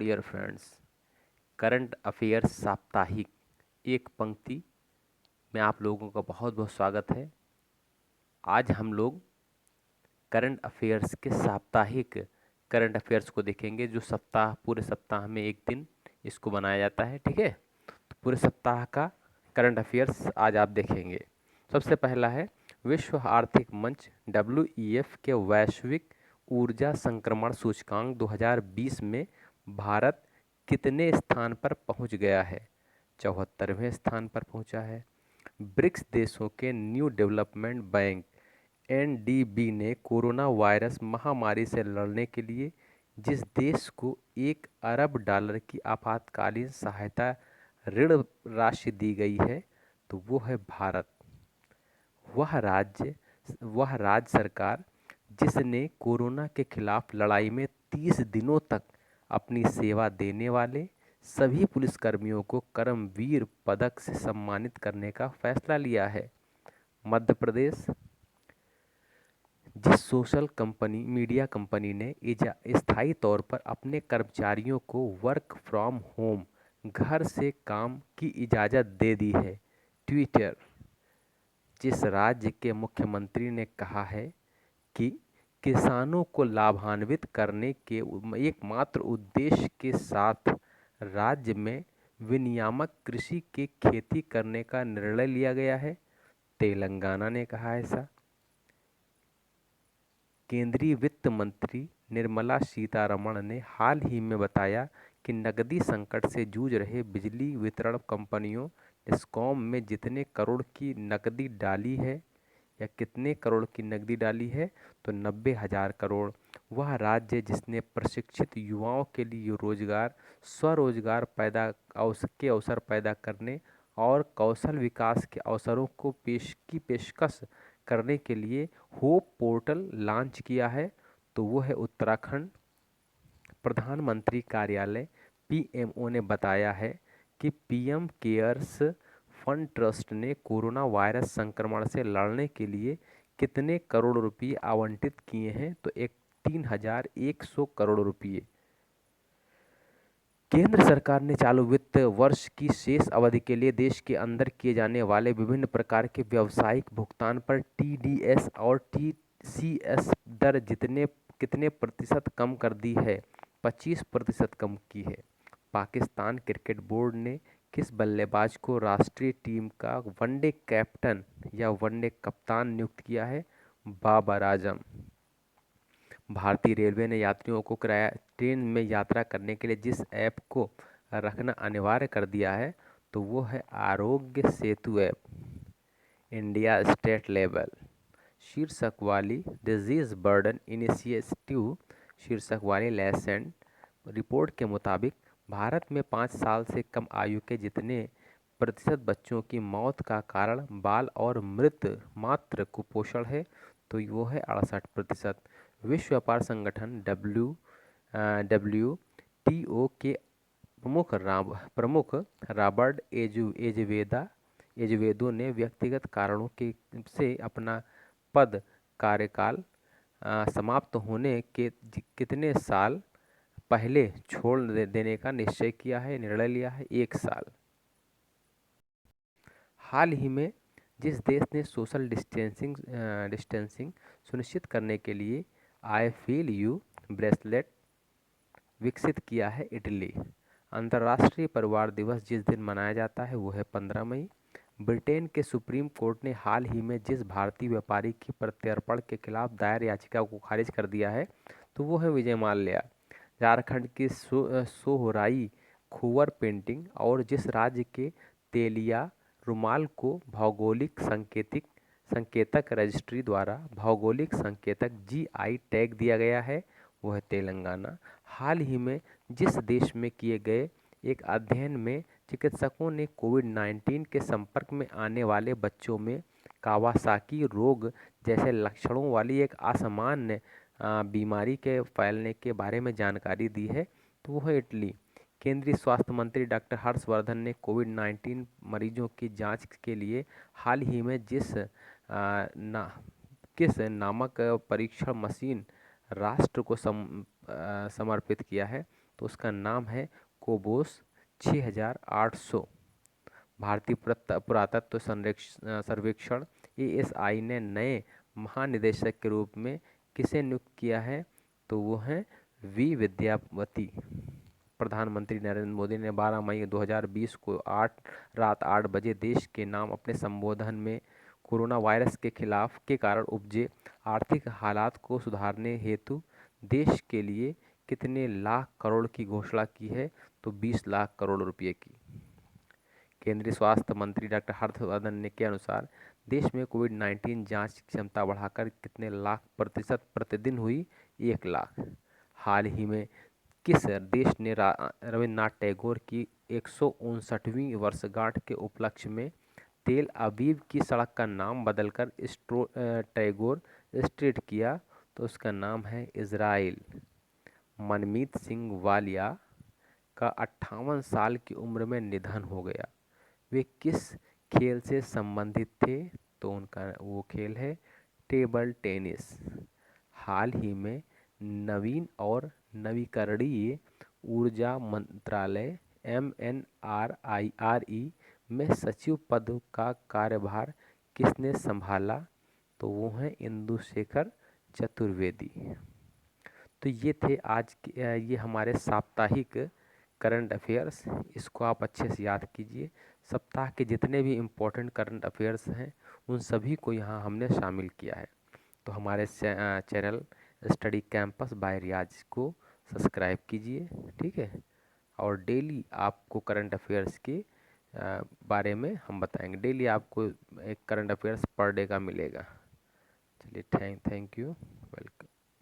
Dear friends, current affairs साप्ताहिक एक पंक्ति में आप लोगों का बहुत बहुत स्वागत है। आज हम लोग करंट अफेयर्स के साप्ताहिक करंट अफेयर्स को देखेंगे, जो पूरे सप्ताह में एक दिन इसको बनाया जाता है। ठीक है, तो पूरे सप्ताह का करंट अफेयर्स आज आप देखेंगे। सबसे पहला है विश्व आर्थिक मंच WEF के वैश्विक ऊर्जा संक्रमण सूचकांक 2020 में भारत कितने स्थान पर पहुंच गया है? 74वें स्थान पर पहुंचा है। ब्रिक्स देशों के न्यू डेवलपमेंट बैंक NDB ने कोरोना वायरस महामारी से लड़ने के लिए जिस देश को $1 अरब की आपातकालीन सहायता ऋण राशि दी गई है, तो वो है भारत। वह राज्य सरकार जिसने कोरोना के खिलाफ लड़ाई में 30 दिनों तक अपनी सेवा देने वाले सभी पुलिसकर्मियों को करमवीर पदक से सम्मानित करने का फैसला लिया है। मध्य प्रदेश। जिस मीडिया कंपनी ने स्थायी तौर पर अपने कर्मचारियों को वर्क फ्रॉम होम घर से काम की इजाज़त दे दी है, ट्विटर। जिस राज्य के मुख्यमंत्री ने कहा है कि किसानों को लाभान्वित करने के एकमात्र उद्देश्य के साथ राज्य में विनियामक कृषि की खेती करने का निर्णय लिया गया है, तेलंगाना ने कहा ऐसा। केंद्रीय वित्त मंत्री निर्मला सीतारमण ने हाल ही में बताया कि नकदी संकट से जूझ रहे बिजली वितरण कंपनियों डिस्कॉम में जितने करोड़ की नकदी डाली है या कितने करोड़ की नकदी डाली है, तो 90,000 करोड़। वह राज्य जिसने प्रशिक्षित युवाओं के लिए स्वरोजगार अवसर पैदा करने और कौशल विकास के अवसरों को पेशकश करने के लिए होप पोर्टल लॉन्च किया है, तो वो है उत्तराखंड। प्रधानमंत्री कार्यालय PMO ने बताया है कि PM केयर्स फंड ट्रस्ट ने कोरोना वायरस संक्रमण से लड़ने के लिए कितने करोड़ रुपए आवंटित किए हैं, तो 3,100 करोड़ रुपए। केंद्र सरकार ने चालू वित्त वर्ष की शेष अवधि के लिए देश के अंदर किए जाने वाले विभिन्न प्रकार के व्यावसायिक भुगतान पर TDS और TCS दर कितने प्रतिशत कम कर दी है? 25% कम की है। पाकिस्तान क्रिकेट बोर्ड ने किस बल्लेबाज को राष्ट्रीय टीम का वनडे कैप्टन या वनडे कप्तान नियुक्त किया है? बाबर आजम। भारतीय रेलवे ने यात्रियों को ट्रेन में यात्रा करने के लिए जिस ऐप को रखना अनिवार्य कर दिया है, तो वो है Aarogya Setu app. India state level शीर्षक वाली डिजीज बर्डन इनिशिएटिव शीर्षक वाली लेसेंट रिपोर्ट के मुताबिक भारत में 5 साल से कम आयु के जितने प्रतिशत बच्चों की मौत का कारण बाल और मृत मातृ कुपोषण है, तो वो है 68%। विश्व व्यापार संगठन WTO के प्रमुख रॉबर्ट एजवेदो ने व्यक्तिगत कारणों से अपना पद कार्यकाल समाप्त होने के कितने साल पहले छोड़ देने का निर्णय लिया है? 1 साल। हाल ही में जिस देश ने सोशल डिस्टेंसिंग सुनिश्चित करने के लिए आई फील यू ब्रेसलेट विकसित किया है? इटली। अंतर्राष्ट्रीय परिवार दिवस जिस दिन मनाया जाता है वो है 15 मई। ब्रिटेन के सुप्रीम कोर्ट ने हाल ही में जिस भारतीय व्यापारी की प्रत्यर्पण के खिलाफ दायर याचिका को खारिज कर दिया है, तो वो है विजय माल्या। झारखंड की सोहराई खोवर पेंटिंग और जिस राज्य के तेलिया रुमाल को भौगोलिक संकेतक रजिस्ट्री द्वारा भौगोलिक संकेतक GI टैग दिया गया है, वो है तेलंगाना। हाल ही में जिस देश में किए गए एक अध्ययन में चिकित्सकों ने कोविड-19 के संपर्क में आने वाले बच्चों में कावासाकी रोग जैसे लक्षणों वाली एक असामान्य बीमारी के फैलने के बारे में जानकारी दी है, तो वो है इटली। केंद्रीय स्वास्थ्य मंत्री डॉक्टर हर्षवर्धन ने कोविड-19 मरीजों की जांच के लिए हाल ही में किस नामक परीक्षण मशीन राष्ट्र को समर्पित किया है, तो उसका नाम है कोबोस 6800। भारतीय पुरातत्व सर्वेक्षण ASI ने नए महानिदेशक के रूप में किसे नियुक्त किया है? तो वो हैं वी विद्यावती। प्रधानमंत्री नरेंद्र मोदी ने 12 मई 2020 को रात 8 बजे देश के नाम अपने संबोधन में कोरोना वायरस के खिलाफ के कारण उपजे आर्थिक हालात को सुधारने हेतु देश के लिए कितने लाख करोड़ की घोषणा की है? तो 20 लाख करोड़ रुपए की। केंद्रीय स्वास्थ्य मंत्री डॉक्टर हर्षवर्धन ने के अनुसार देश में कोविड-19 जांच की क्षमता बढ़ाकर कितने लाख प्रतिशत प्रतिदिन हुई? 1 लाख। हाल ही में किस देश ने रविन्द्रनाथ टैगोर की 159वीं वर्षगांठ के उपलक्ष्य में तेल अवीव की सड़क का नाम बदलकर टैगोर स्ट्रीट किया? तो उसका नाम है इजराइल। मनमीत सिंह वालिया का 58 साल की उम्र में निधन हो गया। वे किस खेल से संबंधित थे? तो उनका वो खेल है टेबल टेनिस। हाल ही में नवीन और नवीकरणीय ऊर्जा मंत्रालय MNRE में सचिव पद का कार्यभार किसने संभाला? तो वो हैं इंदु शेखर चतुर्वेदी। तो ये थे आज के ये हमारे साप्ताहिक करंट अफेयर्स। इसको आप अच्छे से याद कीजिए। सप्ताह के जितने भी इम्पोर्टेंट करंट अफेयर्स हैं उन सभी को यहाँ हमने शामिल किया है। तो हमारे चैनल स्टडी कैंपस बाय रियाज को सब्सक्राइब कीजिए, ठीक है। और डेली आपको करंट अफेयर्स के बारे में हम बताएंगे। डेली आपको एक करंट अफेयर्स पर डे का मिलेगा। चलिए, थैंक यू।